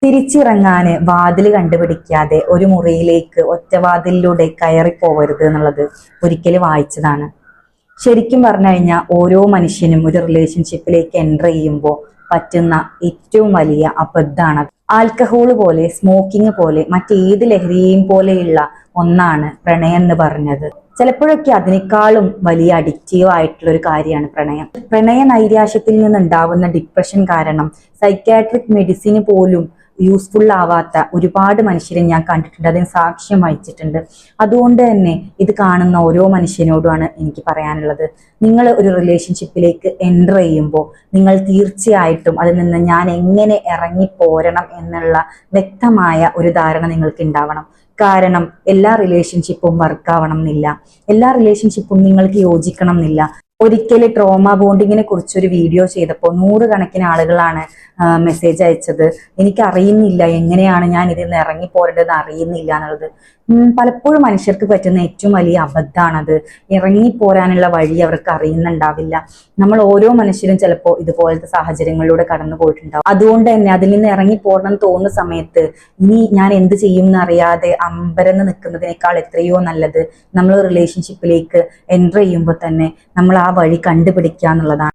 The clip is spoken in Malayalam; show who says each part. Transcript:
Speaker 1: തിരിച്ചിറങ്ങാന് വാതിൽ കണ്ടുപിടിക്കാതെ ഒരു മുറിയിലേക്ക് ഒറ്റവാതിലിലൂടെ കയറിപ്പോവരുത് എന്നുള്ളത് ഒരിക്കലും വായിച്ചതാണ്. ശരിക്കും പറഞ്ഞു കഴിഞ്ഞാൽ ഓരോ മനുഷ്യനും ഒരു റിലേഷൻഷിപ്പിലേക്ക് എൻ്റർ ചെയ്യുമ്പോൾ പറ്റുന്ന ഏറ്റവും വലിയ അബദ്ധമാണ്. ആൽക്കഹോൾ പോലെ, സ്മോക്കിംഗ് പോലെ, മറ്റേത് ലഹരിയെയും പോലെയുള്ള ഒന്നാണ് പ്രണയം എന്ന് പറഞ്ഞത്. ചിലപ്പോഴൊക്കെ അതിനേക്കാളും വലിയ അഡിക്റ്റീവ് ആയിട്ടുള്ള ഒരു കാര്യമാണ് പ്രണയം. പ്രണയ നൈരാശ്യത്തിൽ നിന്നുണ്ടാവുന്ന ഡിപ്രഷൻ കാരണം സൈക്യാട്രിക് മെഡിസിന് പോലും യൂസ്ഫുൾ ആവാത്ത ഒരുപാട് മനുഷ്യരെ ഞാൻ കണ്ടിട്ടുണ്ട്, അതിന് സാക്ഷ്യം വഹിച്ചിട്ടുണ്ട്. അതുകൊണ്ട് തന്നെ ഇത് കാണുന്ന ഓരോ മനുഷ്യനോടുമാണ് എനിക്ക് പറയാനുള്ളത്, നിങ്ങൾ ഒരു റിലേഷൻഷിപ്പിലേക്ക് എൻ്റർ ചെയ്യുമ്പോൾ നിങ്ങൾ തീർച്ചയായിട്ടും അതിൽ നിന്ന് ഞാൻ എങ്ങനെ ഇറങ്ങി പോരണം എന്നുള്ള വ്യക്തമായ ഒരു ധാരണ നിങ്ങൾക്ക് ഉണ്ടാവണം. കാരണം എല്ലാ റിലേഷൻഷിപ്പും വർക്കാവണം എന്നില്ല, എല്ലാ റിലേഷൻഷിപ്പും നിങ്ങൾക്ക് യോജിക്കണം എന്നില്ല. ഒരിക്കലും ട്രോമ ബോണ്ടിങ്ങിനെ കുറിച്ചൊരു വീഡിയോ ചെയ്തപ്പോൾ 100 കണക്കിന് ആളുകളാണ് മെസ്സേജ് അയച്ചത്. എനിക്ക് അറിയുന്നില്ല എങ്ങനെയാണ് ഞാൻ ഇതിൽ നിന്ന് ഇറങ്ങി പോരേണ്ടതെന്ന് അറിയുന്നില്ല എന്നുള്ളത്. പലപ്പോഴും മനുഷ്യർക്ക് പറ്റുന്ന ഏറ്റവും വലിയ അബദ്ധമാണത്. ഇറങ്ങിപ്പോരാനുള്ള വഴി അവർക്ക് അറിയുന്നുണ്ടാവില്ല. നമ്മൾ ഓരോ മനുഷ്യരും ചിലപ്പോൾ ഇതുപോലത്തെ സാഹചര്യങ്ങളിലൂടെ കടന്നു പോയിട്ടുണ്ടാവും. അതുകൊണ്ട് തന്നെ അതിൽ നിന്ന് ഇറങ്ങി പോരണം എന്ന് തോന്നുന്ന സമയത്ത് ഇനി ഞാൻ എന്ത് ചെയ്യും എന്നറിയാതെ അമ്പരന്ന് നിൽക്കുന്നതിനേക്കാൾ എത്രയോ നല്ലത് നമ്മൾ റിലേഷൻഷിപ്പിലേക്ക് എൻ്റർ ചെയ്യുമ്പോൾ തന്നെ നമ്മൾ ആ വഴി കണ്ടുപിടിക്കുക എന്നുള്ളതാണ്.